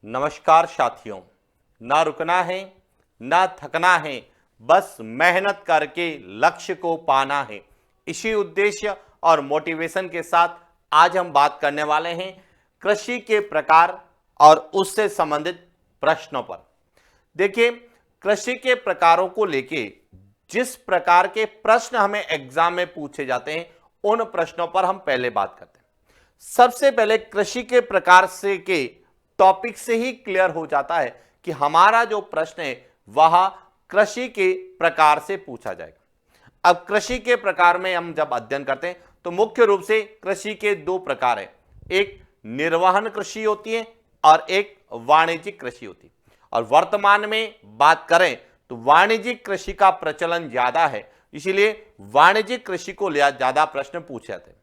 नमस्कार साथियों, ना रुकना है ना थकना है, बस मेहनत करके लक्ष्य को पाना है। इसी उद्देश्य और मोटिवेशन के साथ आज हम बात करने वाले हैं कृषि के प्रकार और उससे संबंधित प्रश्नों पर। देखिए, कृषि के प्रकारों को लेके जिस प्रकार के प्रश्न हमें एग्जाम में पूछे जाते हैं उन प्रश्नों पर हम पहले बात करते हैं। सबसे पहले कृषि के प्रकार से के टॉपिक से ही क्लियर हो जाता है कि हमारा जो प्रश्न है वह कृषि के प्रकार से पूछा जाएगा। अब कृषि के प्रकार में हम जब अध्ययन करते हैं तो मुख्य रूप से कृषि के दो प्रकार है, एक निर्वहन कृषि होती है और एक वाणिज्यिक कृषि होती है। और वर्तमान में बात करें तो वाणिज्यिक कृषि का प्रचलन ज्यादा है, इसीलिए वाणिज्यिक कृषि को ज्यादा प्रश्न पूछे जाते हैं।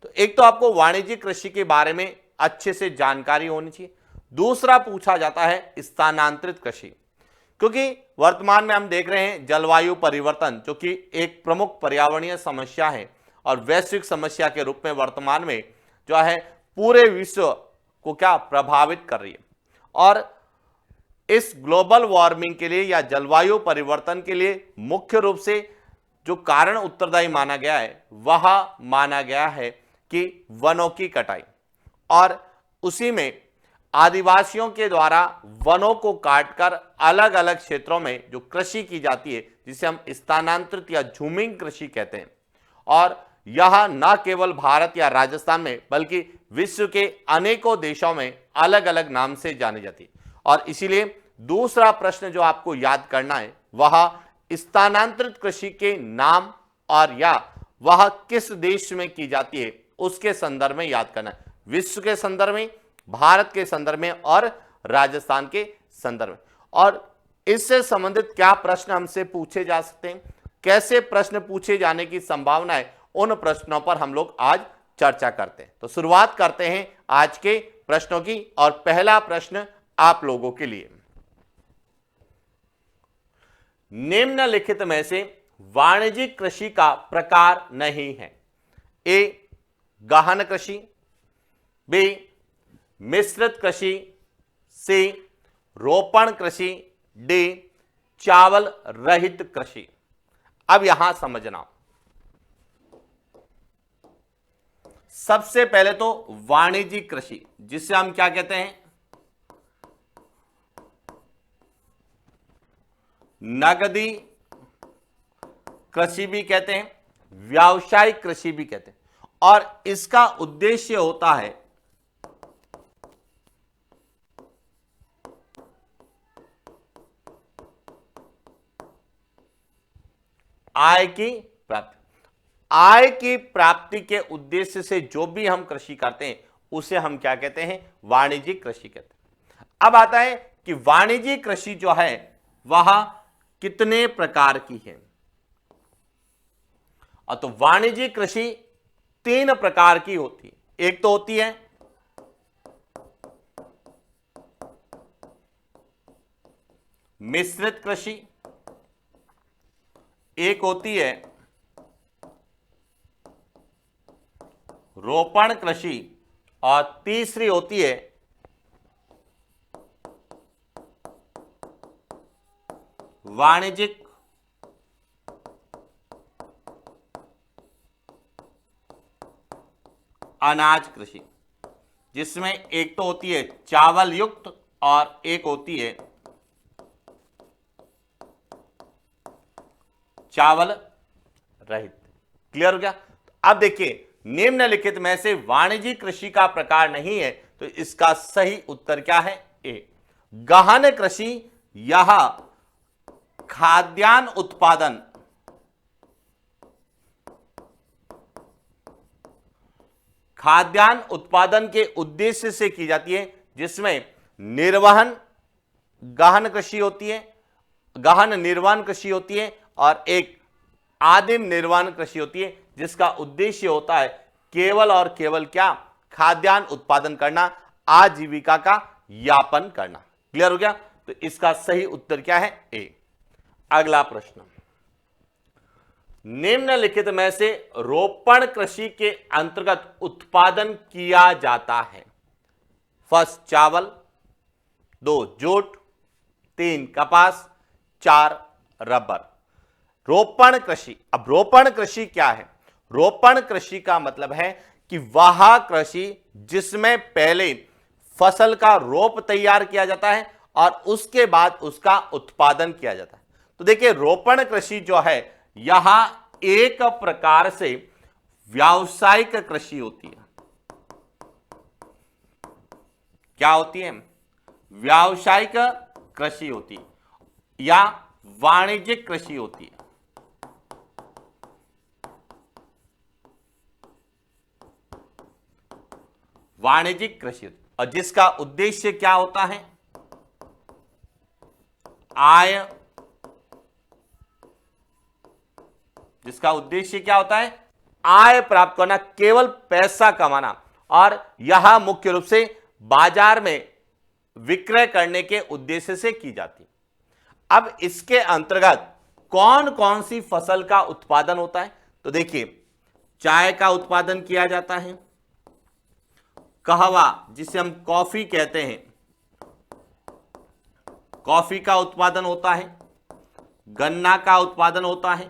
तो एक तो आपको वाणिज्यिक कृषि के बारे में अच्छे से जानकारी होनी चाहिए। दूसरा पूछा जाता है स्थानांतरित कृषि, क्योंकि वर्तमान में हम देख रहे हैं जलवायु परिवर्तन जो कि एक प्रमुख पर्यावरणीय समस्या है और वैश्विक समस्या के रूप में वर्तमान में जो है पूरे विश्व को क्या प्रभावित कर रही है। और इस ग्लोबल वार्मिंग के लिए या जलवायु परिवर्तन के लिए मुख्य रूप से जो कारण उत्तरदायी माना गया है वह माना गया है कि वनों की कटाई, और उसी में आदिवासियों के द्वारा वनों को काटकर अलग अलग क्षेत्रों में जो कृषि की जाती है जिसे हम स्थानांतरित या झूमिंग कृषि कहते हैं। और यह न केवल भारत या राजस्थान में बल्कि विश्व के अनेकों देशों में अलग अलग नाम से जानी जाती है। और इसीलिए दूसरा प्रश्न जो आपको याद करना है वह स्थानांतरित कृषि के नाम और या वह किस देश में की जाती है उसके संदर्भ में याद करना है, विश्व के संदर्भ में, भारत के संदर्भ में और राजस्थान के संदर्भ में। और इससे संबंधित क्या प्रश्न हमसे पूछे जा सकते हैं, कैसे प्रश्न पूछे जाने की संभावना है, उन प्रश्नों पर हम लोग आज चर्चा करते हैं। तो शुरुआत करते हैं आज के प्रश्नों की, और पहला प्रश्न आप लोगों के लिए, निम्नलिखित में से वाणिज्यिक कृषि का प्रकार नहीं है। ए गहन कृषि, बी मिश्रित कृषि, सी रोपण कृषि, डी चावल रहित कृषि। अब यहां समझना, सबसे पहले तो वाणिज्यिक कृषि जिसे हम क्या कहते हैं, नगदी कृषि भी कहते हैं, व्यावसायिक कृषि भी कहते हैं। और इसका उद्देश्य होता है आय की प्राप्ति। आय की प्राप्ति के उद्देश्य से जो भी हम कृषि करते हैं उसे हम क्या कहते हैं, वाणिज्यिक कृषि कहते हैं। अब आता है कि वाणिज्यिक कृषि जो है वह कितने प्रकार की है। तो वाणिज्यिक कृषि तीन प्रकार की होती है। एक तो होती है मिश्रित कृषि, एक होती है रोपण कृषि, और तीसरी होती है वाणिज्यिक अनाज कृषि, जिसमें एक तो होती है चावल युक्त और एक होती है चावल रहित। क्लियर हो गया। अब देखिए, निम्नलिखित में से वाणिज्यिक कृषि का प्रकार नहीं है, तो इसका सही उत्तर क्या है, ए गहन कृषि। यह खाद्यान्न उत्पादन उत्पादन के उद्देश्य से की जाती है, जिसमें निर्वहन गहन कृषि होती है, गहन निर्वहन कृषि होती है, और एक आदिम निर्वहन कृषि होती है जिसका उद्देश्य होता है केवल और केवल क्या, खाद्यान्न उत्पादन करना, आजीविका का यापन करना। क्लियर हो गया। तो इसका सही उत्तर क्या है, ए। अगला प्रश्न, निम्नलिखित में से रोपण कृषि के अंतर्गत उत्पादन किया जाता है। फर्स्ट चावल, 2 जूट, 3 कपास, 4 रबर। रोपण कृषि। अब रोपण कृषि क्या है? रोपण कृषि का मतलब है कि वह कृषि जिसमें पहले फसल का रोप तैयार किया जाता है और उसके बाद उसका उत्पादन किया जाता है। तो देखिए, रोपण कृषि जो है यहां एक प्रकार से व्यावसायिक कृषि होती है। क्या होती है? व्यावसायिक कृषि होती है या वाणिज्यिक कृषि होती है। वाणिज्यिक कृषि, और जिसका उद्देश्य क्या होता है? आय। जिसका उद्देश्य क्या होता है? आय प्राप्त करना, केवल पैसा कमाना, और यह मुख्य रूप से बाजार में विक्रय करने के उद्देश्य से की जाती। अब इसके अंतर्गत कौन कौन सी फसल का उत्पादन होता है? तो देखिए, चाय का उत्पादन किया जाता है, कहवा जिसे हम कॉफी कहते हैं, कॉफी का उत्पादन होता है, गन्ना का उत्पादन होता है,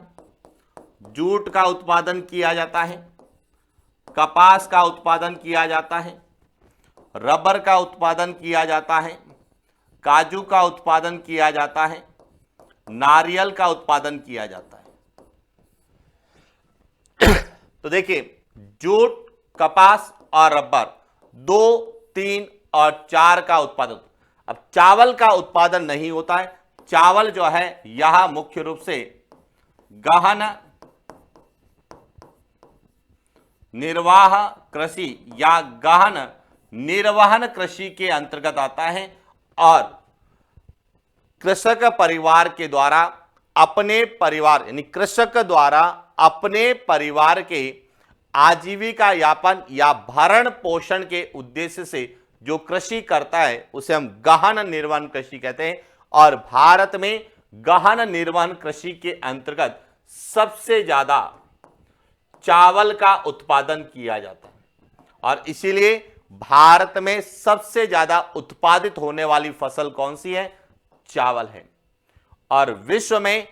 जूट का उत्पादन किया जाता है, कपास का उत्पादन किया जाता है, रबर का उत्पादन किया जाता है, काजू का उत्पादन किया जाता है, नारियल का उत्पादन किया जाता है। तो देखिए, जूट, कपास और रबर 2, 3 और 4 का उत्पादन। अब चावल का उत्पादन नहीं होता है। चावल जो है यह मुख्य रूप से गहन निर्वाह कृषि या गहन निर्वहन कृषि के अंतर्गत आता है और कृषक परिवार के द्वारा अपने परिवार यानी कृषक द्वारा अपने परिवार के आजीविका यापन या भरण पोषण के उद्देश्य से जो कृषि करता है उसे हम गहन निर्वहन कृषि कहते हैं। और भारत में गहन निर्वहन कृषि के अंतर्गत सबसे ज्यादा चावल का उत्पादन किया जाता है और इसीलिए भारत में सबसे ज्यादा उत्पादित होने वाली फसल कौन सी है? चावल है। और विश्व में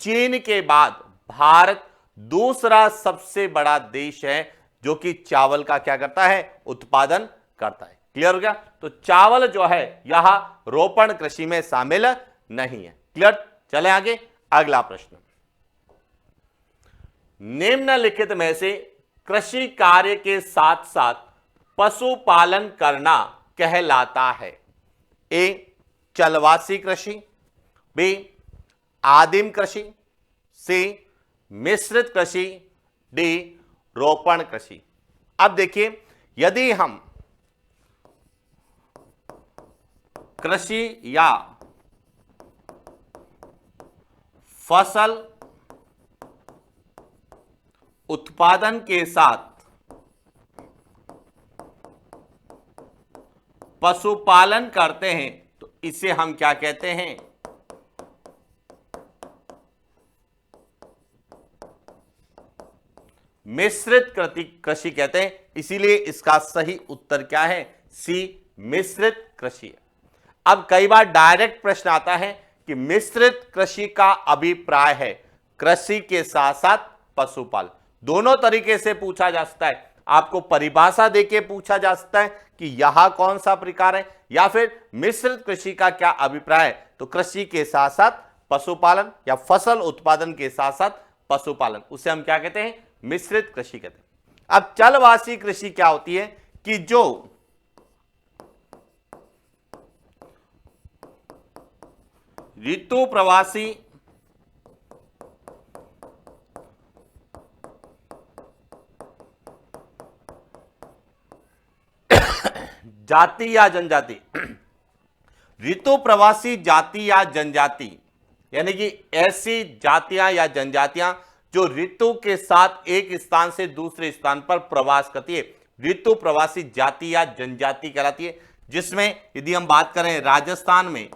चीन के बाद भारत दूसरा सबसे बड़ा देश है जो कि चावल का क्या करता है? उत्पादन करता है। क्लियर हो गया? तो चावल जो है यह रोपण कृषि में शामिल नहीं है। क्लियर? चले आगे, अगला प्रश्न। निम्नलिखित में से कृषि कार्य के साथ साथ पशुपालन करना कहलाता है? ए चलवासी कृषि, बी आदिम कृषि, सी मिश्रित कृषि, डी रोपण कृषि। अब देखिए, यदि हम कृषि या फसल उत्पादन के साथ पशुपालन करते हैं तो इसे हम क्या कहते हैं? मिश्रित कृषि कहते हैं। इसीलिए इसका सही उत्तर क्या है? सी मिश्रित कृषि है। अब कई बार डायरेक्ट प्रश्न आता है कि मिश्रित कृषि का अभिप्राय है कृषि के साथ साथ पशुपालन। दोनों तरीके से पूछा जा सकता है। आपको परिभाषा देके पूछा जा सकता है कि यह कौन सा प्रकार है, या फिर मिश्रित कृषि का क्या अभिप्राय है, तो कृषि के साथ साथ पशुपालन या फसल उत्पादन के साथ साथ पशुपालन, उसे हम क्या कहते हैं? मिश्रित कृषि कहते हैं। अब चलवासी कृषि क्या होती है? कि जो ऋतु प्रवासी जाति या जनजाति, ऋतु प्रवासी जाति या जनजाति यानी कि ऐसी जातियां या जनजातियां जो ऋतु के साथ एक स्थान से दूसरे स्थान पर प्रवास करती है, ऋतु प्रवासी जाति या जनजाति कहलाती है। जिसमें यदि हम बात करें राजस्थान में,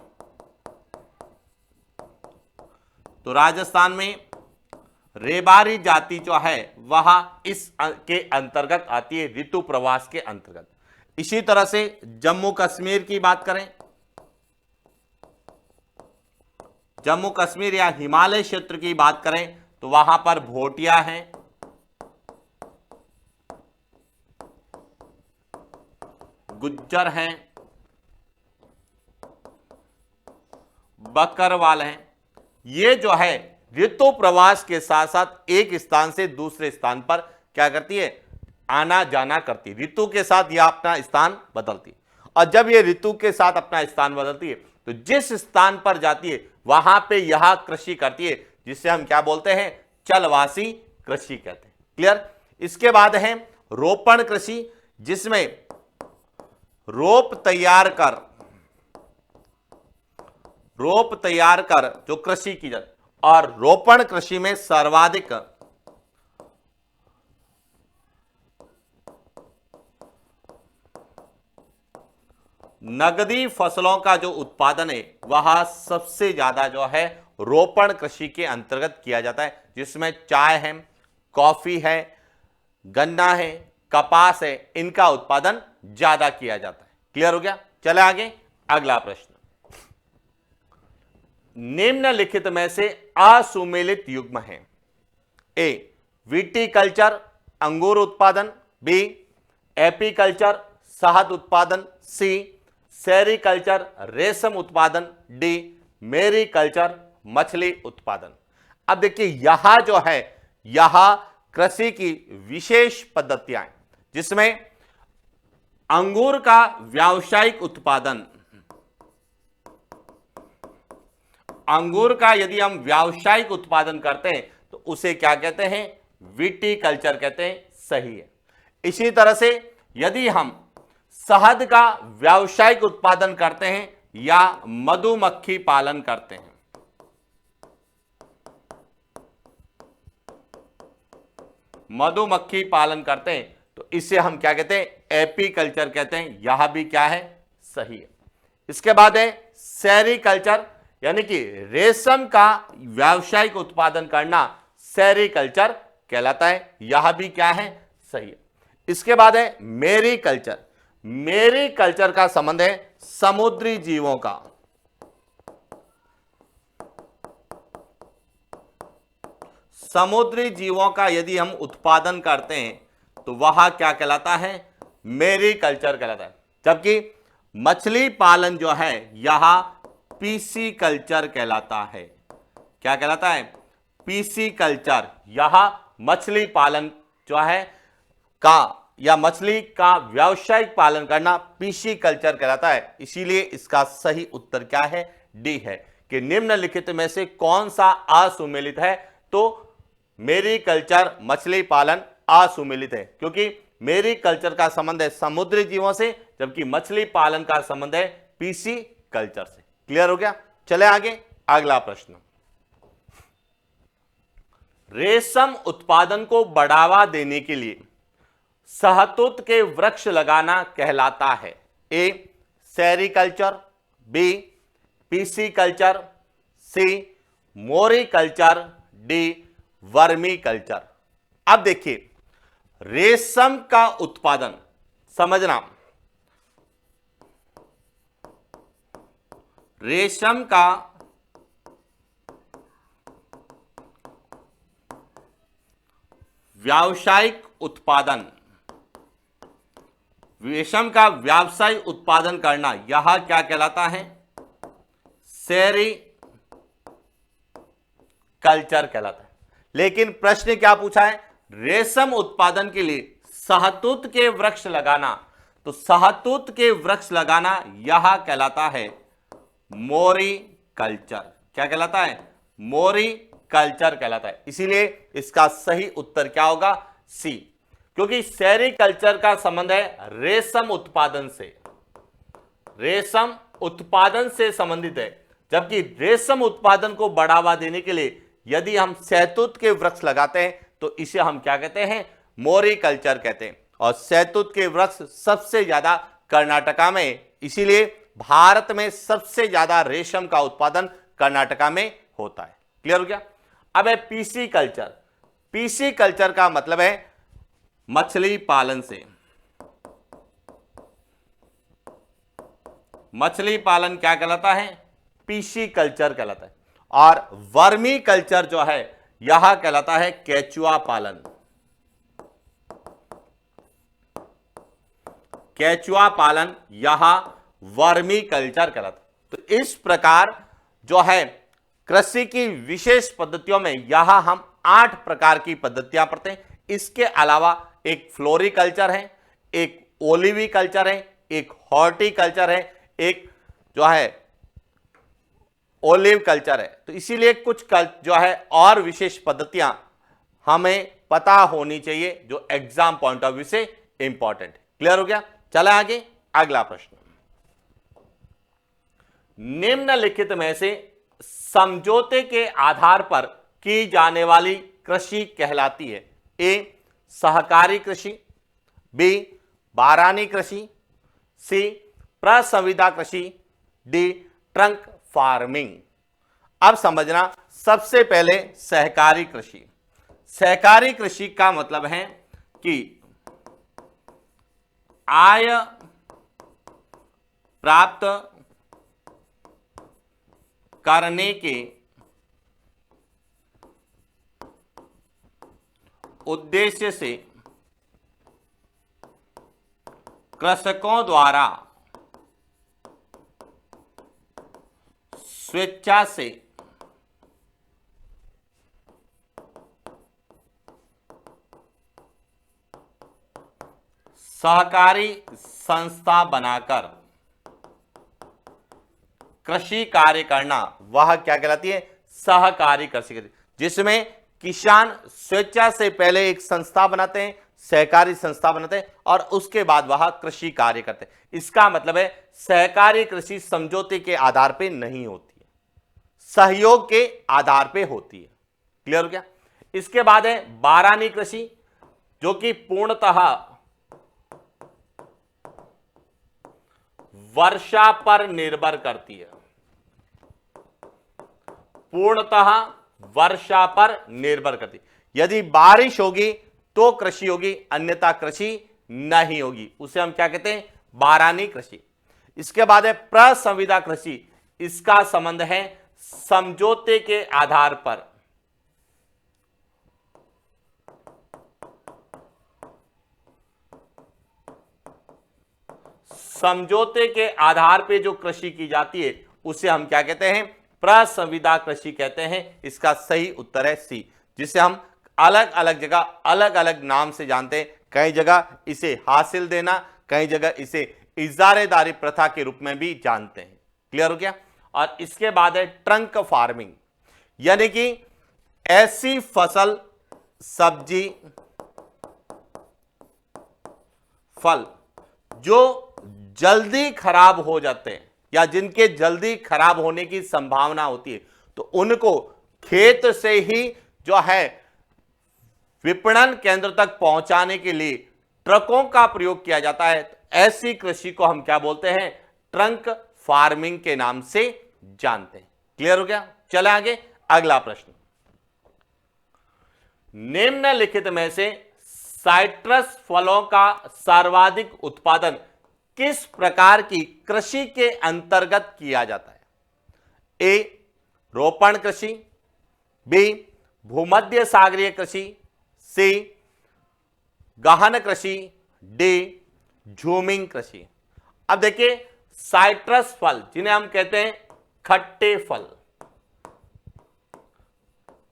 तो राजस्थान में रेबारी जाति जो है वह इस के अंतर्गत आती है, ऋतु प्रवास के अंतर्गत। इसी तरह से जम्मू कश्मीर की बात करें जम्मू कश्मीर या हिमालय क्षेत्र की बात करें तो वहां पर भोटिया हैं, गुज्जर हैं, बकरवाल हैं। ये जो है ऋतु प्रवास के साथ साथ एक स्थान से दूसरे स्थान पर क्या करती है, आना जाना करती है। ऋतु के साथ यह अपना स्थान बदलती है, और जब ये ऋतु के साथ अपना स्थान बदलती है तो जिस स्थान पर जाती है वहां पे यह कृषि करती है, जिसे हम क्या बोलते हैं, चलवासी कृषि कहते हैं। क्लियर। इसके बाद है रोपण कृषि, जिसमें रोप तैयार कर जो कृषि की जाती है, और रोपण कृषि में सर्वाधिक नगदी फसलों का जो उत्पादन है वह सबसे ज्यादा जो है रोपण कृषि के अंतर्गत किया जाता है, जिसमें चाय है, कॉफी है, गन्ना है, कपास है, इनका उत्पादन ज्यादा किया जाता है। क्लियर हो गया। चले आगे, अगला प्रश्न। निम्नलिखित में से असुमेलित युग्म है। ए विटीकल्चर अंगूर उत्पादन, बी एपीकल्चर शहद उत्पादन, सी सेरीकल्चर रेशम उत्पादन, डी मेरीकल्चर मछली उत्पादन। अब देखिए यहां जो है यह कृषि की विशेष पद्धतियां हैं, जिसमें अंगूर का व्यावसायिक उत्पादन, अंगूर का यदि हम व्यावसायिक उत्पादन करते हैं तो उसे क्या कहते हैं, विटीकल्चर कहते हैं। सही है। इसी तरह से यदि हम शहद का व्यावसायिक उत्पादन करते हैं या मधुमक्खी पालन करते हैं, मधुमक्खी पालन करते हैं तो इसे हम क्या कहते हैं, एपीकल्चर कहते हैं। यह भी क्या है, सही है। इसके बाद है सेरीकल्चर, यानी कि रेशम का व्यावसायिक उत्पादन करना सेरीकल्चर कहलाता है। यह भी क्या है, सही है। इसके बाद है मेरीकल्चर। मेरीकल्चर का संबंध है समुद्री जीवों का, समुद्री जीवों का यदि हम उत्पादन करते हैं तो वह क्या कहलाता है, मेरीकल्चर कहलाता है। जबकि मछली पालन जो है यह पीसी कल्चर कहलाता है। क्या कहलाता है, पीसी कल्चर। यह मछली पालन जो है का या मछली का व्यावसायिक पालन करना पीसी कल्चर कहलाता है। इसीलिए इसका सही उत्तर क्या है, डी है कि निम्नलिखित में से कौन सा असुमेलित है। तो मेरीकल्चर मछली पालन असुमेलित है, क्योंकि मेरीकल्चर का संबंध है समुद्री जीवों से, जबकि मछली पालन का संबंध है पीसी कल्चर से। क्लियर हो गया। चले आगे, अगला प्रश्न। रेशम उत्पादन को बढ़ावा देने के लिए शहतूत के वृक्ष लगाना कहलाता है। ए सेरीकल्चर, बी पीसी कल्चर, सी मोरी कल्चर, डी वर्मी कल्चर। अब देखिए रेशम का उत्पादन समझना, रेशम का व्यावसायिक उत्पादन, रेशम का व्यावसायिक उत्पादन करना यह क्या कहलाता है, सेरी कल्चर कहलाता है। लेकिन प्रश्न क्या पूछा है, रेशम उत्पादन के लिए शहतूत के वृक्ष लगाना, तो शहतूत के वृक्ष लगाना यह कहलाता है मोरी कल्चर। क्या कहलाता है, मोरी कल्चर कहलाता है। इसीलिए इसका सही उत्तर क्या होगा, सी, क्योंकि सेरीकल्चर का संबंध है रेशम उत्पादन से, रेशम उत्पादन से संबंधित है। जबकि रेशम उत्पादन को बढ़ावा देने के लिए यदि हम शहतूत के वृक्ष लगाते हैं तो इसे हम क्या कहते हैं, मोरी कल्चर कहते हैं। और शहतूत के वृक्ष सबसे ज्यादा कर्नाटका में, इसीलिए भारत में सबसे ज्यादा रेशम का उत्पादन कर्नाटका में होता है। क्लियर हो गया। अब है पीसी कल्चर। पीसी कल्चर का मतलब है मछली पालन से, मछली पालन क्या कहलाता है, पीसी कल्चर कहलाता है। और वर्मी कल्चर जो है यह कहलाता है केचुआ पालन। केचुआ पालन यह वर्मी कल्चर कहलाता है। तो इस प्रकार जो है कृषि की विशेष पद्धतियों में यहां हम 8 प्रकार की पद्धतियां पढ़ते हैं। इसके अलावा एक फ्लोरिकल्चर है, एक ओलिवी कल्चर है, एक हॉर्टिकल्चर है, एक जो है ओलिव कल्चर है। तो इसीलिए कुछ जो है और विशेष पद्धतियां हमें पता होनी चाहिए जो एग्जाम पॉइंट ऑफ व्यू से इंपॉर्टेंट है। क्लियर हो गया? चला आगे, अगला प्रश्न। निम्नलिखित में से समझौते के आधार पर की जाने वाली कृषि कहलाती है? ए सहकारी कृषि, बी बारानी कृषि, सी प्रसंविदा कृषि, डी ट्रंक फार्मिंग। अब समझना, सबसे पहले सहकारी कृषि। सहकारी कृषि का मतलब है कि आय प्राप्त करने के उद्देश्य से कृषकों द्वारा स्वेच्छा से सहकारी संस्था बनाकर कृषि कार्य करना, वह क्या कहलाती है? सहकारी कृषि, जिसमें किसान स्वेच्छा से पहले एक संस्था बनाते हैं, सहकारी संस्था बनाते हैं और उसके बाद वह कृषि कार्य करते हैं। इसका मतलब है सहकारी कृषि समझौते के आधार पे नहीं होती है, सहयोग के आधार पे होती है। क्लियर हो गया? इसके बाद है बारानी कृषि, जो कि पूर्णतः वर्षा पर निर्भर करती है। पूर्णतः वर्षा पर निर्भर करती है। यदि बारिश होगी तो कृषि होगी, अन्यथा कृषि नहीं होगी। उसे हम क्या कहते हैं? बारानी कृषि। इसके बाद है प्रसंविदा कृषि। इसका संबंध है समझौते के आधार पर, समझौते के आधार पे जो कृषि की जाती है उसे हम क्या कहते हैं? प्रसंविदा कृषि कहते हैं। इसका सही उत्तर है सी, जिसे हम अलग अलग जगह अलग अलग नाम से जानते हैं। कई जगह इसे हासिल देना, कई जगह इसे इजारेदारी प्रथा के रूप में भी जानते हैं। क्लियर हो गया? और इसके बाद है ट्रंक फार्मिंग, यानी कि ऐसी फसल, सब्जी, फल जो जल्दी खराब हो जाते हैं या जिनके जल्दी खराब होने की संभावना होती है, तो उनको खेत से ही जो है विपणन केंद्र तक पहुंचाने के लिए ट्रकों का प्रयोग किया जाता है। तो ऐसी कृषि को हम क्या बोलते हैं? ट्रंक फार्मिंग के नाम से जानते हैं। क्लियर हो गया? चले आगे, अगला प्रश्न। निम्नलिखित में से साइट्रस फलों का सर्वाधिक उत्पादन किस प्रकार की कृषि के अंतर्गत किया जाता है? ए रोपण कृषि, बी भूमध्य सागरीय कृषि, सी गहन कृषि, डी झूमिंग कृषि। अब देखिए, साइट्रस फल जिन्हें हम कहते हैं खट्टे फल,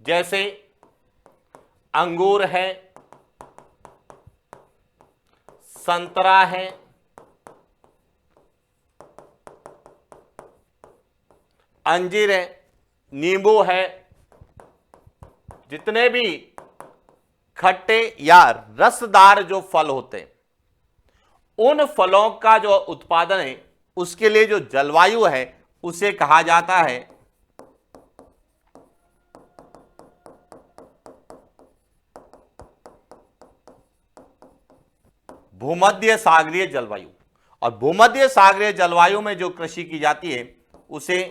जैसे अंगूर है, संतरा है, अंजीर है, नींबू है, जितने भी खट्टे या रसदार जो फल होते हैं, उन फलों का जो उत्पादन है उसके लिए जो जलवायु है उसे कहा जाता है भूमध्य सागरीय जलवायु। और भूमध्य सागरीय जलवायु में जो कृषि की जाती है उसे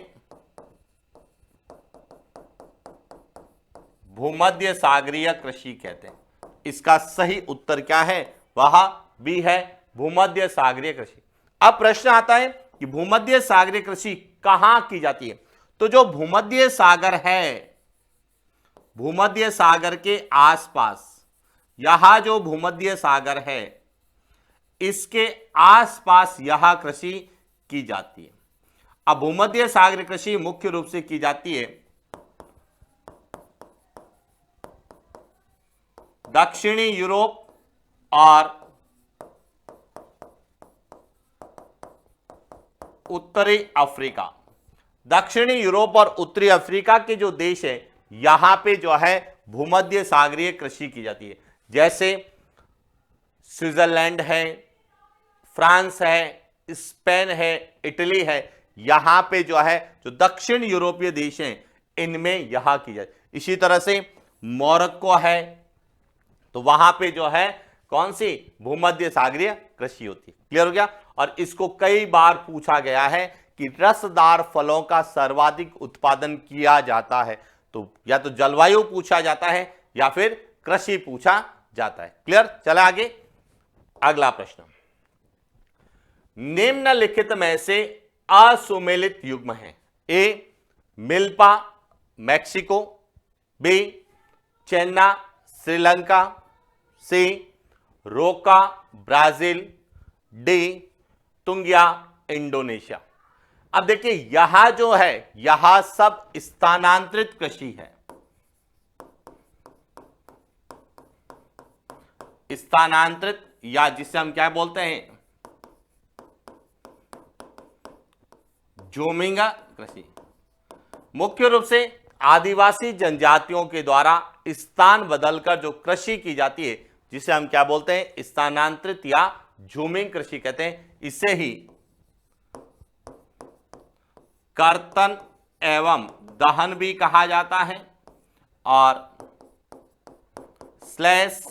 भूमध्य सागरीय कृषि कहते हैं। इसका सही उत्तर क्या है? वह बी है, भूमध्य सागरीय कृषि। अब प्रश्न आता है कि भूमध्य सागरीय कृषि कहां की जाती है? तो जो भूमध्य सागर है, भूमध्य सागर के आसपास, यहां जो भूमध्य सागर है इसके आसपास यहां कृषि की जाती है। अब भूमध्य सागर कृषि मुख्य रूप से की जाती है दक्षिणी यूरोप और उत्तरी अफ्रीका। दक्षिणी यूरोप और उत्तरी अफ्रीका के जो देश है यहां पे जो है भूमध्य सागरीय कृषि की जाती है, जैसे स्विट्जरलैंड है, फ्रांस है, स्पेन है, इटली है। यहां पे जो है जो दक्षिण यूरोपीय देश हैं इनमें यहां की जाती है। इसी तरह से मोरक्को है, तो वहां पे जो है कौन सी भूमध्य सागरीय कृषि होती है। क्लियर हो गया। और इसको कई बार पूछा गया है कि रसदार फलों का सर्वाधिक उत्पादन किया जाता है, तो या तो जलवायु पूछा जाता है या फिर कृषि पूछा जाता है। क्लियर। चले आगे, अगला प्रश्न, निम्नलिखित में से असुमेलित युग्म है। ए मिल्पा मैक्सिको, बी चेन्ना श्रीलंका, सी रोका ब्राजील, डी तुंगिया इंडोनेशिया। अब देखिए यहां जो है यहां सब स्थानांतरित कृषि है। स्थानांतरित या जिसे हम क्या बोलते हैं झूमिंगा कृषि। मुख्य रूप से आदिवासी जनजातियों के द्वारा स्थान बदलकर जो कृषि की जाती है जिसे हम क्या बोलते हैं स्थानांतरित या झूमिंग कृषि कहते हैं। इसे ही कर्तन एवं दहन भी कहा जाता है और स्लैश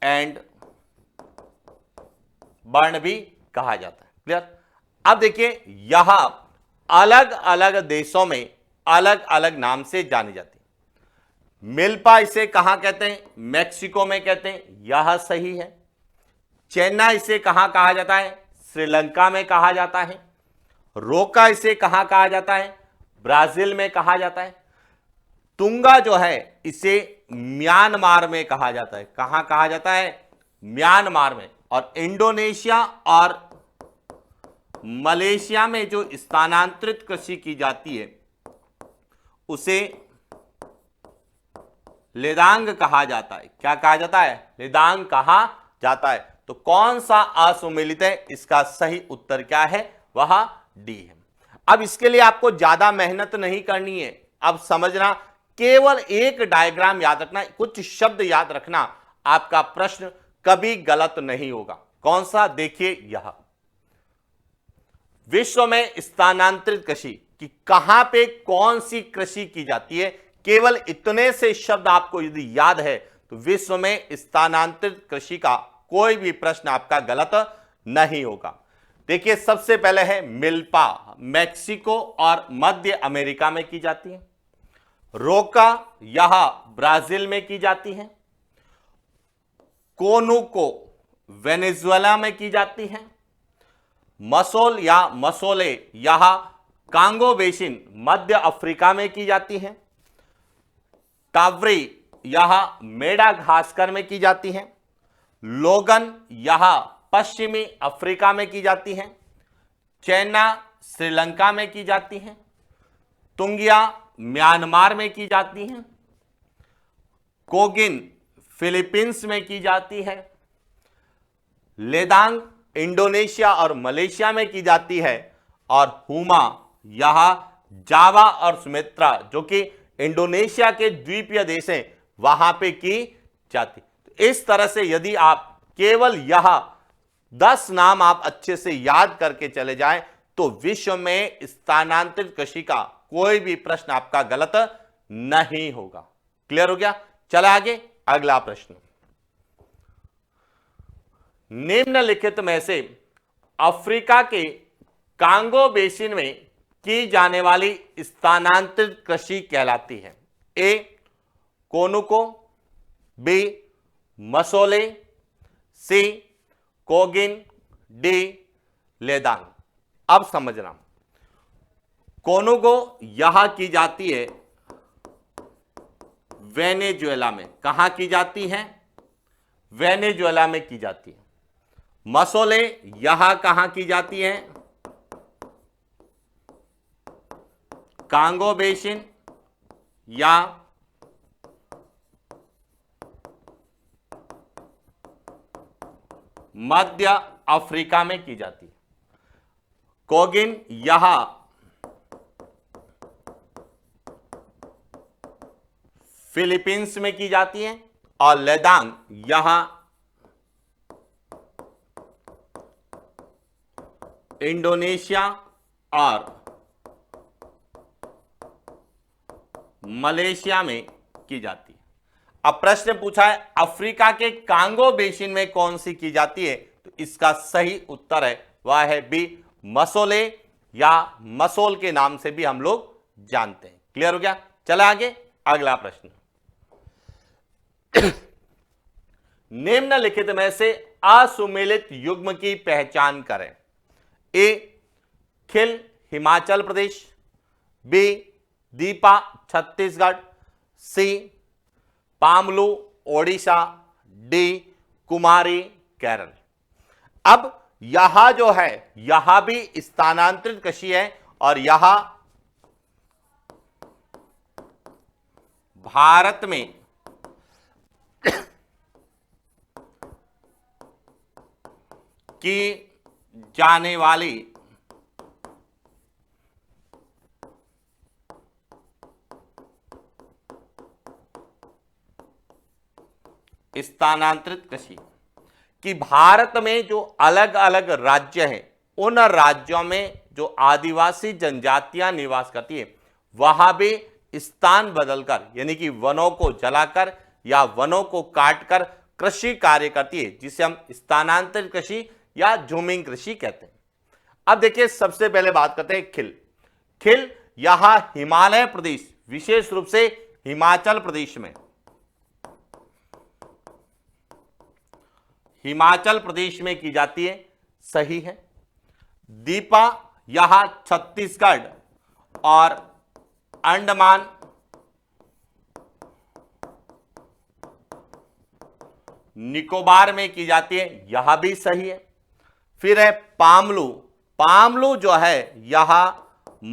एंड बर्न भी कहा जाता है। क्लियर। अब देखिए यहां अलग अलग देशों में अलग अलग नाम से जानी जाती है। मिल्पा इसे कहां कहते हैं, मैक्सिको में कहते हैं, यह सही है। चेन्नई इसे कहां कहा जाता है, श्रीलंका में कहा जाता है। रोका इसे कहां कहा जाता है, ब्राजील में कहा जाता है। तुंगा जो है इसे म्यांमार में कहा जाता है। कहां कहा जाता है, म्यांमार में। और इंडोनेशिया और मलेशिया में जो स्थानांतरित कृषि की जाती है उसे लेदांग कहा जाता है। क्या कहा जाता है, लेदांग कहा जाता है। तो कौन सा असुमेलित है, इसका सही उत्तर क्या है, वह डी है। अब इसके लिए आपको ज्यादा मेहनत नहीं करनी है। अब समझना, केवल एक डायग्राम याद रखना, कुछ शब्द याद रखना, आपका प्रश्न कभी गलत नहीं होगा। कौन सा, देखिए यह विश्व में स्थानांतरित कृषि कि कहां पे कौन सी कृषि की जाती है, केवल इतने से शब्द आपको यदि याद है तो विश्व में स्थानांतरित कृषि का कोई भी प्रश्न आपका गलत नहीं होगा। देखिए सबसे पहले है मिल्पा, मैक्सिको और मध्य अमेरिका में की जाती है। रोका यह ब्राजील में की जाती है। कोनुको वेनेजुएला में की जाती है। मसोल या मसोले यह कांगो बेसिन मध्य अफ्रीका में की जाती है। टावरी यह मेडागास्कर में की जाती है। लोगन यह पश्चिमी अफ्रीका में की जाती है। चेन्ना श्रीलंका में की जाती है। तुंगिया म्यांमार में की जाती है। कोगिन फिलीपींस में की जाती है। लेदांग इंडोनेशिया और मलेशिया में की जाती है। और हुमा यह जावा और सुमेत्रा जो कि इंडोनेशिया के द्वीपीय देश हैं वहां पे की जाती। तो इस तरह से यदि आप केवल यह 10 नाम आप अच्छे से याद करके चले जाएं तो विश्व में स्थानांतरित कृषि का कोई भी प्रश्न आपका गलत नहीं होगा। क्लियर हो गया। चले आगे, अगला प्रश्न, निम्नलिखित में से अफ्रीका के कांगो बेसिन में की जाने वाली स्थानांतरित कृषि कहलाती है। ए कोनुको, बी मसोले, सी कोगिन, डी लेदांग। अब समझना, कोनुगो यहां की जाती है वेनेजुएला में। कहां की जाती है? वेनेजुएला में की जाती है। मसोले यहां कहां की जाती है? कांगो बेसिन या मध्य अफ्रीका में की जाती है। कोगिन यहां फिलीपींस में की जाती है और लेदांग यहां इंडोनेशिया और मलेशिया में की जाती है। अब प्रश्न पूछा है अफ्रीका के कांगो बेसिन में कौन सी की जाती है, तो इसका सही उत्तर है वह है बी, मसोले या मसोल के नाम से भी हम लोग जानते हैं। क्लियर हो गया? चला आगे, अगला प्रश्न। निम्नलिखित में से असुमेलित युग्म की पहचान करें। ए खिल हिमाचल प्रदेश, बी दीपा छत्तीसगढ़, सी पामलू ओडिशा, डी कुमारी केरल। अब यहां जो है यहां भी स्थानांतरित कशी है और यहां भारत में की जाने वाली स्थानांतरित कृषि कि भारत में जो अलग अलग राज्य हैं उन राज्यों में जो आदिवासी जनजातियां निवास करती है वहां भी स्थान बदलकर यानी कि वनों को जलाकर या वनों को काटकर कृषि कार्य करती है, जिसे हम स्थानांतरित कृषि या झूमिंग कृषि कहते हैं। अब देखिए सबसे पहले बात करते हैं खिल। खिल यहां हिमालय प्रदेश, विशेष रूप से हिमाचल प्रदेश में, हिमाचल प्रदेश में की जाती है, सही है। दीपा यहां छत्तीसगढ़ और अंडमान निकोबार में की जाती है, यह भी सही है। फिर है पामलू। पामलू जो है यहां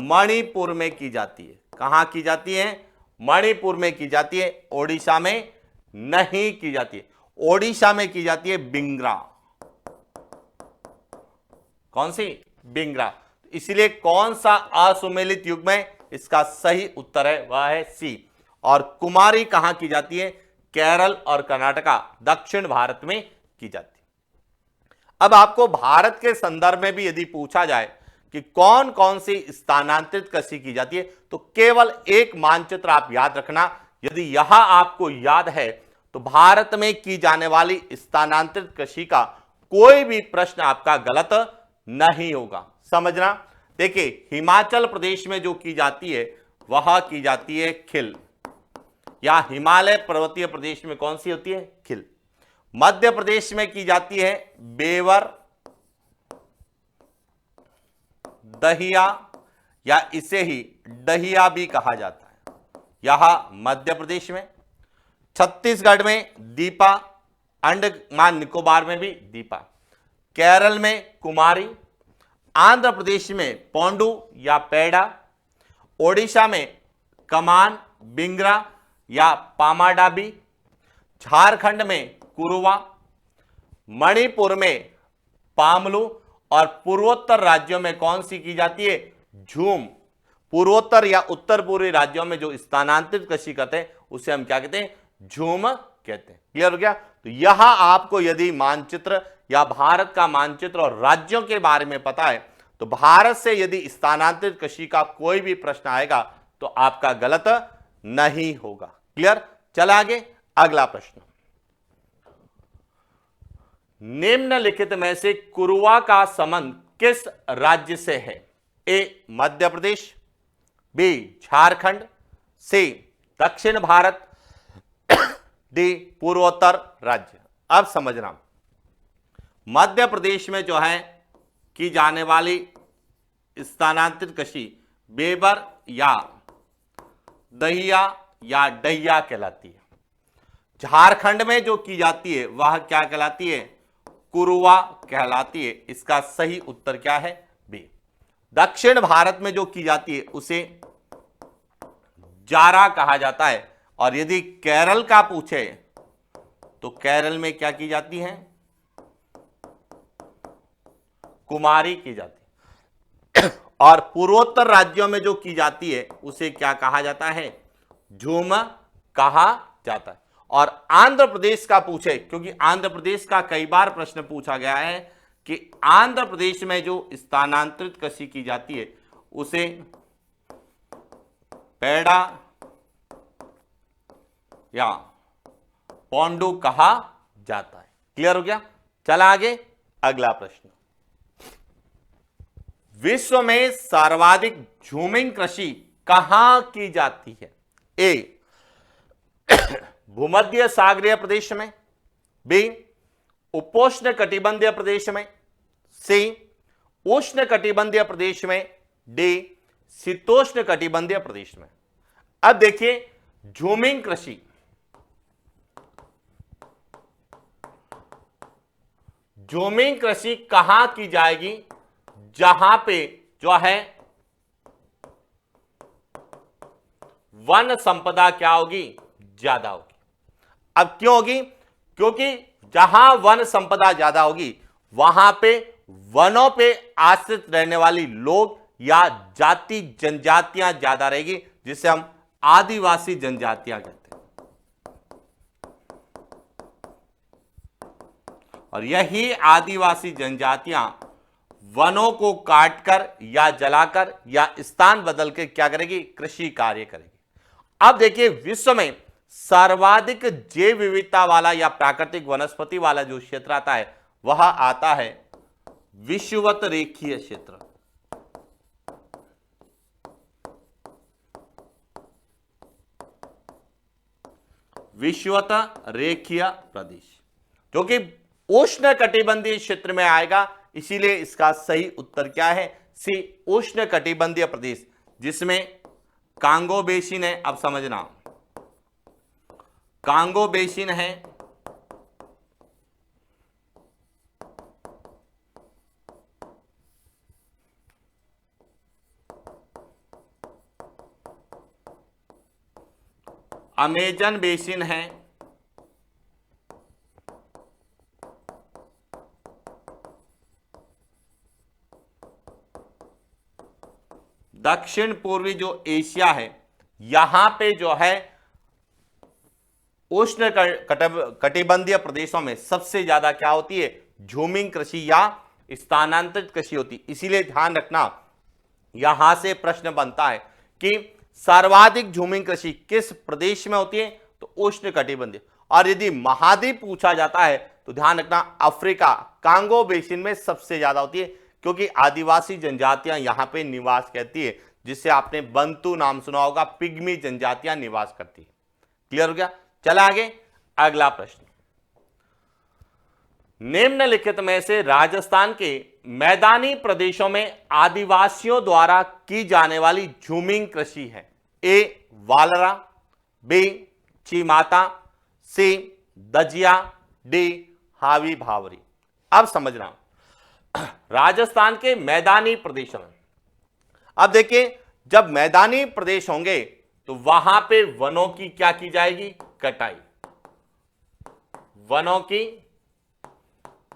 मणिपुर में की जाती है। कहां की जाती है? मणिपुर में की जाती है, ओडिशा में नहीं की जाती है। ओडिशा में की जाती है बिंगरा। कौन सी? बिंगरा। इसलिए कौन सा असुमेलित युग्म है? इसका सही उत्तर है वह है सी। और कुमारी कहां की जाती है? केरल और कर्नाटका, दक्षिण भारत में की जाती है। अब आपको भारत के संदर्भ में भी यदि पूछा जाए कि कौन कौन सी स्थानांतरित कृषि की जाती है, तो केवल एक मानचित्र आप याद रखना। यदि यहां आपको याद है तो भारत में की जाने वाली स्थानांतरित कृषि का कोई भी प्रश्न आपका गलत नहीं होगा। समझना, देखिए हिमाचल प्रदेश में जो की जाती है वह की जाती है खिल, या हिमालय पर्वतीय प्रदेश में कौन सी होती है? खिल। मध्य प्रदेश में की जाती है बेवर, दहिया, या इसे ही दहिया भी कहा जाता है, यहां मध्य प्रदेश में। छत्तीसगढ़ में दीपा, अंडमान निकोबार में भी दीपा, केरल में कुमारी, आंध्र प्रदेश में पोंडू या पेड़ा, ओडिशा में कमान, बिंगरा या पामाडाबी, झारखंड में कुरुवा, मणिपुर में पामलू, और पूर्वोत्तर राज्यों में कौन सी की जाती है? झूम। पूर्वोत्तर या उत्तर पूर्वी राज्यों में जो स्थानांतरित कृषि करते हैं उसे हम क्या कहते हैं? झूम कहते हैं। क्लियर हो गया? तो यहां आपको यदि मानचित्र या भारत का मानचित्र और राज्यों के बारे में पता है तो भारत से यदि स्थानांतरित कृषि का कोई भी प्रश्न आएगा तो आपका गलत नहीं होगा। क्लियर? चला आगे, अगला प्रश्न। निम्नलिखित में से कुरुवा का संबंध किस राज्य से है? ए मध्य प्रदेश, बी झारखंड, सी दक्षिण भारत, डी पूर्वोत्तर राज्य। अब समझना, मध्य प्रदेश में जो है की जाने वाली स्थानांतरित कृषि बेबर या दहिया या डहिया कहलाती है। झारखंड में जो की जाती है वह क्या कहलाती है? कुरुआ कहलाती है। इसका सही उत्तर क्या है? बी। दक्षिण भारत में जो की जाती है उसे जारा कहा जाता है। और यदि केरल का पूछे तो केरल में क्या की जाती है? कुमारी की जाती है। और पूर्वोत्तर राज्यों में जो की जाती है उसे क्या कहा जाता है? झूम कहा जाता है। और आंध्र प्रदेश का पूछे, क्योंकि आंध्र प्रदेश का कई बार प्रश्न पूछा गया है कि आंध्र प्रदेश में जो स्थानांतरित कृषि की जाती है उसे पेड़ा या पोंडू कहा जाता है। क्लियर हो गया? चला आगे, अगला प्रश्न। विश्व में सर्वाधिक झूमिंग कृषि कहां की जाती है? ए भूमध्य सागरीय प्रदेश में, बी उपोष्ण कटिबंधीय प्रदेश में, सी उष्ण कटिबंधीय प्रदेश में, डी शीतोष्ण कटिबंधीय प्रदेश में। अब देखिए, झूमिंग कृषि, झूमिंग कृषि कहां की जाएगी? जहां पे जो है वन संपदा क्या होगी? ज्यादा होगी। अब क्यों होगी? क्योंकि जहां वन संपदा ज्यादा होगी वहां पे वनों पे आश्रित रहने वाली लोग या जाति जनजातियां ज्यादा रहेगी, जिसे हम आदिवासी जनजातियां कहते हैं। और यही आदिवासी जनजातियां वनों को काटकर या जलाकर या स्थान बदल के क्या करेगी? कृषि कार्य करेगी। अब देखिए, विश्व में सर्वाधिक जैव विविधता वाला या प्राकृतिक वनस्पति वाला जो क्षेत्र आता है वह आता है विषुवत रेखीय क्षेत्र। विषुवत रेखीय प्रदेश जो कि उष्ण कटिबंधीय क्षेत्र में आएगा, इसीलिए इसका सही उत्तर क्या है? सी उष्ण कटिबंधीय प्रदेश, जिसमें कांगो बेसिन है। अब समझना, कांगो बेसिन है, अमेजन बेसिन है, दक्षिण पूर्वी जो एशिया है यहां पे जो है उष्ण कटिबंधीय प्रदेशों में सबसे ज्यादा क्या होती है? झूमिंग कृषि या स्थानांतरित कृषि होती। इसीलिए ध्यान रखना, यहां से प्रश्न बनता है कि सर्वाधिक झूमिंग कृषि किस प्रदेश में होती है? तो उष्ण कटिबंधीय। और यदि महाद्वीप पूछा जाता है तो ध्यान रखना, अफ्रीका कांगो बेसिन में सबसे ज्यादा होती है, क्योंकि आदिवासी जनजातियां यहां पे निवास करती है, जिससे आपने बंतु नाम सुना होगा, पिग्मी जनजातियां निवास करती है। क्लियर हो गया? चला आगे, अगला प्रश्न। निम्नलिखित में से राजस्थान के मैदानी प्रदेशों में आदिवासियों द्वारा की जाने वाली झूमिंग कृषि है? ए वालरा, बी चीमाता, सी दजिया, डी हावी भावरी। अब समझना, राजस्थान के मैदानी प्रदेशों में, अब देखिए, जब मैदानी प्रदेश होंगे तो वहां पे वनों की क्या की जाएगी? कटाई। वनों की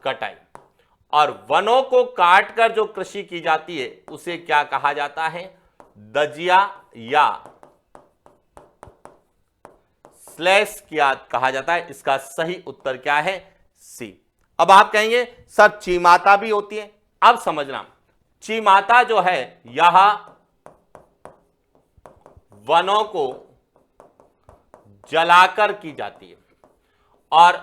कटाई। और वनों को काटकर जो कृषि की जाती है उसे क्या कहा जाता है? दजिया या स्लैश किया कहा जाता है। इसका सही उत्तर क्या है? सी। अब आप कहेंगे सर चीमाता भी होती है। अब समझना, चीमाता जो है यह वनों को जलाकर की जाती है, और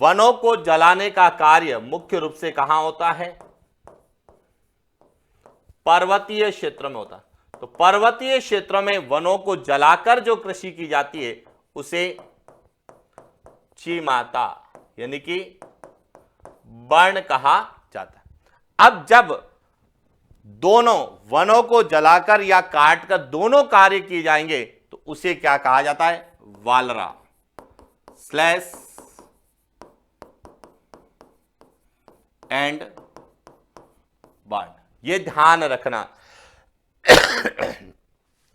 वनों को जलाने का कार्य मुख्य रूप से कहां होता है? पर्वतीय क्षेत्र में होता है। तो पर्वतीय क्षेत्रों में वनों को जलाकर जो कृषि की जाती है उसे चीमाता यानी कि वर्ण कहा जाता है। अब जब दोनों वनों को जलाकर या काटकर दोनों कार्य किए जाएंगे तो उसे क्या कहा जाता है? वालरा स्लैश एंड बर्न। ये ध्यान रखना,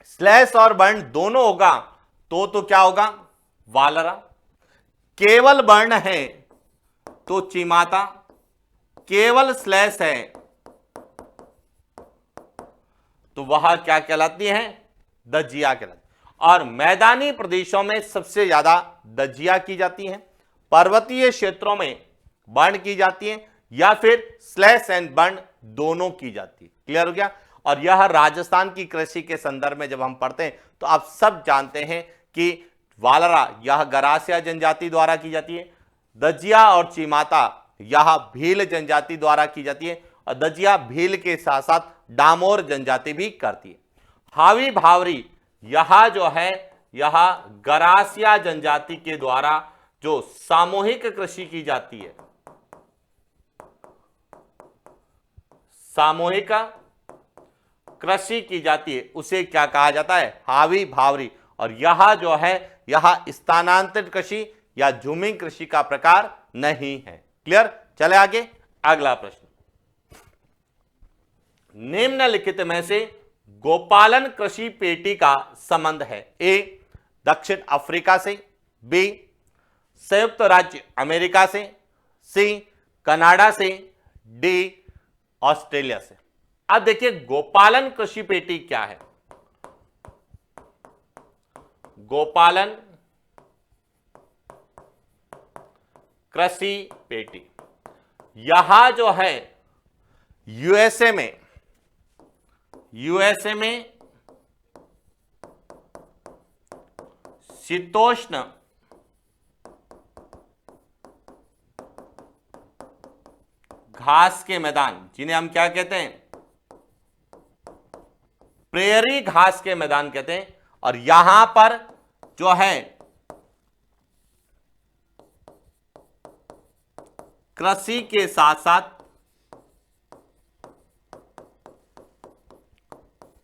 स्लैश और बर्न दोनों होगा तो क्या होगा? वालरा। केवल बर्न है तो चिमाता, केवल स्लैश है तो वह क्या कहलाती है? दजिया कहलाती। और मैदानी प्रदेशों में सबसे ज्यादा दजिया की जाती है, पर्वतीय क्षेत्रों में बर्न की जाती है, या फिर स्लैश एंड बर्न दोनों की जाती है। क्लियर हो गया? और यह राजस्थान की कृषि के संदर्भ में जब हम पढ़ते हैं तो आप सब जानते हैं कि वालरा यह गरासिया जनजाति द्वारा की जाती है, दजिया और चिमाता यह भील जनजाति द्वारा की जाती है, और दजिया भील के साथ साथ डामोर जनजाति भी करती है। हावी भावरी यह जो है यह गरासिया जनजाति के द्वारा जो सामूहिक कृषि की जाती है, सामूहिक कृषि की जाती है, उसे क्या कहा जाता है? हावी भावरी। और यह जो है यह स्थानांतरित कृषि या झूमिंग कृषि का प्रकार नहीं है। क्लियर? चले आगे, अगला प्रश्न। निम्नलिखित में से गोपालन कृषि पेटी का संबंध है? ए दक्षिण अफ्रीका से, बी संयुक्त राज्य अमेरिका से, सी कनाडा से, डी ऑस्ट्रेलिया से। अब देखिए गोपालन कृषि पेटी क्या है। गोपालन कृषि पेटी यहां जो है यूएसए में शीतोष्ण घास के मैदान, जिन्हें हम क्या कहते हैं? प्रेयरी घास के मैदान कहते हैं। और यहां पर जो है कृषि के साथ साथ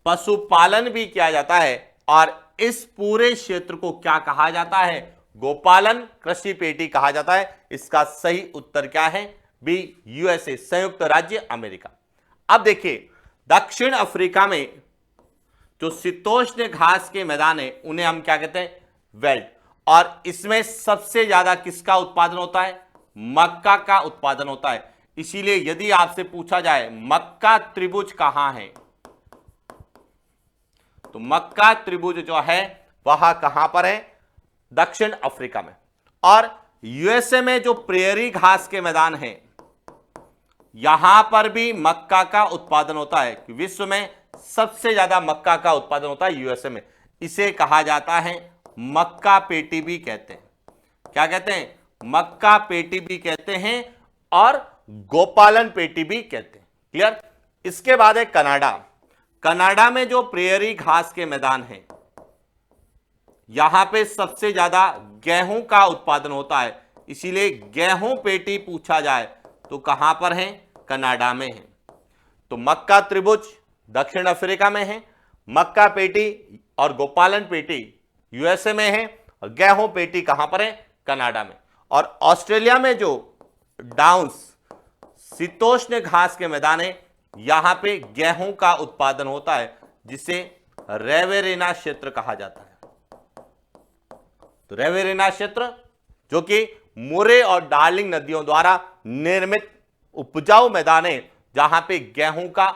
पशुपालन भी किया जाता है, और इस पूरे क्षेत्र को क्या कहा जाता है? गोपालन कृषि पेटी कहा जाता है। इसका सही उत्तर क्या है? बी यूएसए, संयुक्त राज्य अमेरिका। अब देखिए दक्षिण अफ्रीका में जो शीतोष्ण घास के मैदान है उन्हें हम क्या कहते हैं? वेल्ट। और इसमें सबसे ज्यादा किसका उत्पादन होता है? मक्का का उत्पादन होता है। इसीलिए यदि आपसे पूछा जाए मक्का त्रिभुज कहां है, तो मक्का त्रिभुज जो है वह कहां पर है? दक्षिण अफ्रीका में। और यूएसए में जो प्रेयरी घास के मैदान हैं यहां पर भी मक्का का उत्पादन होता है। विश्व में सबसे ज्यादा मक्का का उत्पादन होता है यूएसए में। इसे कहा जाता है मक्का पेटी भी कहते हैं। क्या कहते हैं? मक्का पेटी भी कहते हैं और गोपालन पेटी भी कहते हैं। क्लियर? इसके बाद है कनाडा। कनाडा में जो प्रेयरी घास के मैदान हैं यहां पे सबसे ज्यादा गेहूं का उत्पादन होता है। इसीलिए गेहूं पेटी पूछा जाए तो कहां पर है? कनाडा में है। तो मक्का त्रिभुज दक्षिण अफ्रीका में है, मक्का पेटी और गोपालन पेटी यूएसए में है, और गेहूं पेटी कहां पर है? कनाडा में। और ऑस्ट्रेलिया में जो डाउन्स शीतोष्ण घास के मैदान है यहां पे गेहूं का उत्पादन होता है, जिसे रेवेरेना क्षेत्र कहा जाता है। तो रेवेरेना क्षेत्र जो कि मुरे और डार्लिंग नदियों द्वारा निर्मित उपजाऊ मैदान है जहां पे गेहूं का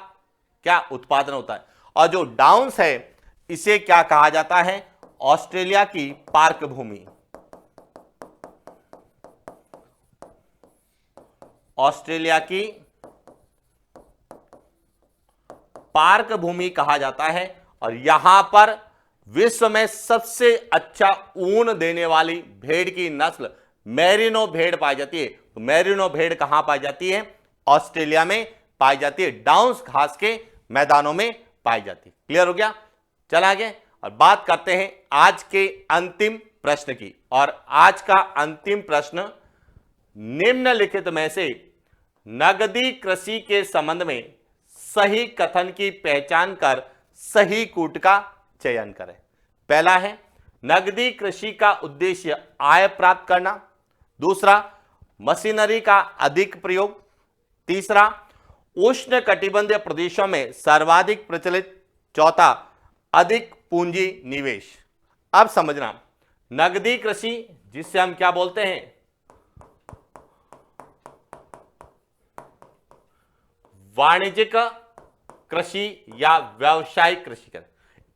क्या उत्पादन होता है। और जो डाउन्स है इसे क्या कहा जाता है? ऑस्ट्रेलिया की पार्क भूमि। ऑस्ट्रेलिया की पार्क भूमि कहा जाता है। और यहां पर विश्व में सबसे अच्छा ऊन देने वाली भेड़ की नस्ल मेरिनो भेड़ पाई जाती है। तो मेरिनो भेड़ कहां पाई जाती है? ऑस्ट्रेलिया में पाई जाती है, डाउन्स घास के मैदानों में पाई जाती है। क्लियर हो गया? चल आगे और बात करते हैं आज के अंतिम प्रश्न की। और आज का अंतिम प्रश्न, निम्नलिखित में से नगदी कृषि के संबंध में सही कथन की पहचान कर सही कूट का चयन करें। पहला है, नगदी कृषि का उद्देश्य आय प्राप्त करना। दूसरा, मशीनरी का अधिक प्रयोग। तीसरा, उष्ण कटिबंधीय प्रदेशों में सर्वाधिक प्रचलित। चौथा, अधिक पूंजी निवेश। अब समझना, नगदी कृषि जिससे हम क्या बोलते हैं, वाणिज्यिक कृषि या व्यावसायिक कृषि करें,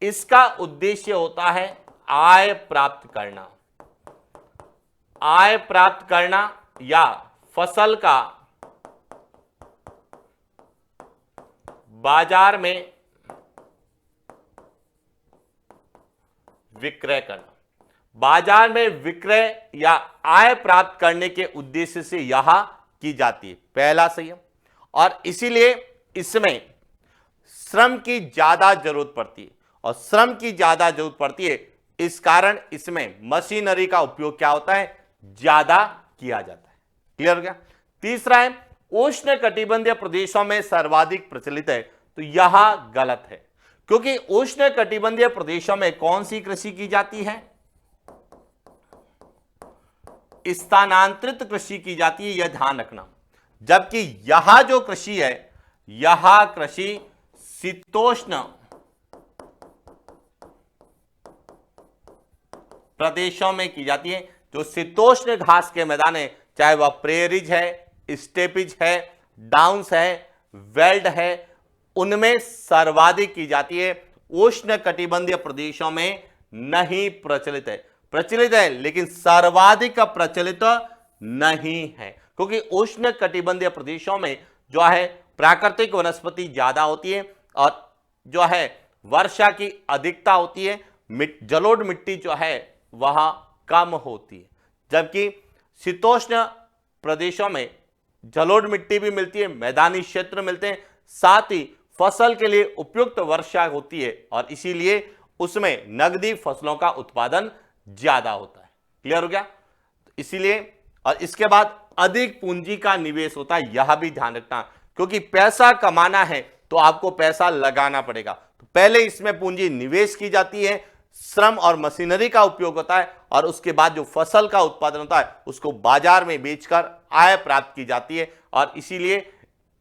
इसका उद्देश्य होता है आय प्राप्त करना। आय प्राप्त करना या फसल का बाजार में विक्रय करना। बाजार में विक्रय या आय प्राप्त करने के उद्देश्य से यह की जाती है। पहला संयम, और इसीलिए इसमें श्रम की ज्यादा जरूरत पड़ती है, और श्रम की ज्यादा जरूरत पड़ती है, इस कारण इसमें मशीनरी का उपयोग क्या होता है, ज्यादा किया जाता है। क्लियर हो गया। तीसरा है, उष्ण कटिबंधीय प्रदेशों में सर्वाधिक प्रचलित है, तो यह गलत है, क्योंकि उष्ण कटिबंधीय प्रदेशों में कौन सी कृषि की जाती है, स्थानांतरित कृषि की जाती है, यह ध्यान रखना। जबकि यह जो कृषि है, यह कृषि शीतोष्ण प्रदेशों में की जाती है। जो शीतोष्ण घास के मैदान है, चाहे वह प्रेरिज है, स्टेपिज है, डाउन्स है, वेल्ड है, उनमें सर्वाधिक की जाती है। उष्ण कटिबंधीय प्रदेशों में नहीं प्रचलित है। प्रचलित है लेकिन सर्वाधिक प्रचलित नहीं है, क्योंकि उष्ण कटिबंधीय प्रदेशों में जो है प्राकृतिक वनस्पति ज्यादा होती है, और जो है वर्षा की अधिकता होती है, जलोढ़ मिट्टी जो है वह कम होती है। जबकि शीतोष्ण प्रदेशों में जलोढ़ मिट्टी भी मिलती है, मैदानी क्षेत्र मिलते हैं, साथ ही फसल के लिए उपयुक्त वर्षा होती है, और इसीलिए उसमें नगदी फसलों का उत्पादन ज्यादा होता है। क्लियर हो गया। इसीलिए और इसके बाद अधिक पूंजी का निवेश होता है, यह भी ध्यान रखना, क्योंकि पैसा कमाना है तो आपको पैसा लगाना पड़ेगा। तो पहले इसमें पूंजी निवेश की जाती है, श्रम और मशीनरी का उपयोग होता है, और उसके बाद जो फसल का उत्पादन होता है उसको बाजार में बेचकर आय प्राप्त की जाती है। और इसीलिए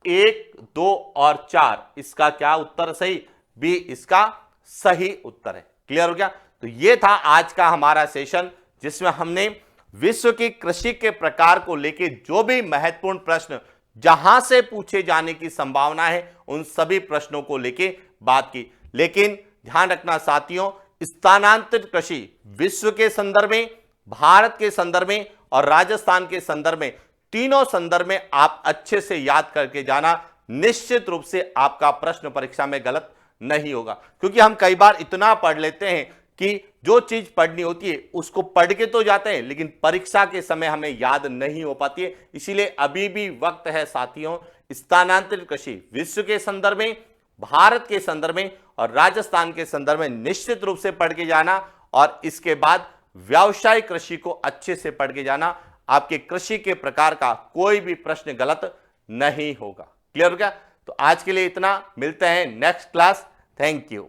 1, 2 और 4 इसका क्या उत्तर सही, बी इसका सही उत्तर है। क्लियर हो गया। तो ये था आज का हमारा सेशन, जिसमें हमने विश्व की कृषि के प्रकार को लेकर जो भी महत्वपूर्ण प्रश्न जहां से पूछे जाने की संभावना है, उन सभी प्रश्नों को लेकर बात की। लेकिन ध्यान रखना साथियों, स्थानांतरित कृषि विश्व के संदर्भ में, भारत के संदर्भ में और राजस्थान के संदर्भ में, तीनों संदर्भ में आप अच्छे से याद करके जाना। निश्चित रूप से आपका प्रश्न परीक्षा में गलत नहीं होगा, क्योंकि हम कई बार इतना पढ़ लेते हैं कि जो चीज पढ़नी होती है उसको पढ़ के तो जाते हैं, लेकिन परीक्षा के समय हमें याद नहीं हो पाती है। इसीलिए अभी भी वक्त है साथियों, स्थानांतरित कृषि विश्व के संदर्भ में, भारत के संदर्भ में और राजस्थान के संदर्भ में निश्चित रूप से पढ़ के जाना, और इसके बाद व्यावसायिक कृषि को अच्छे से पढ़ के जाना। आपके कृषि के प्रकार का कोई भी प्रश्न गलत नहीं होगा। क्लियर हो गया। तो आज के लिए इतना, मिलते हैं नेक्स्ट क्लास। Thank you.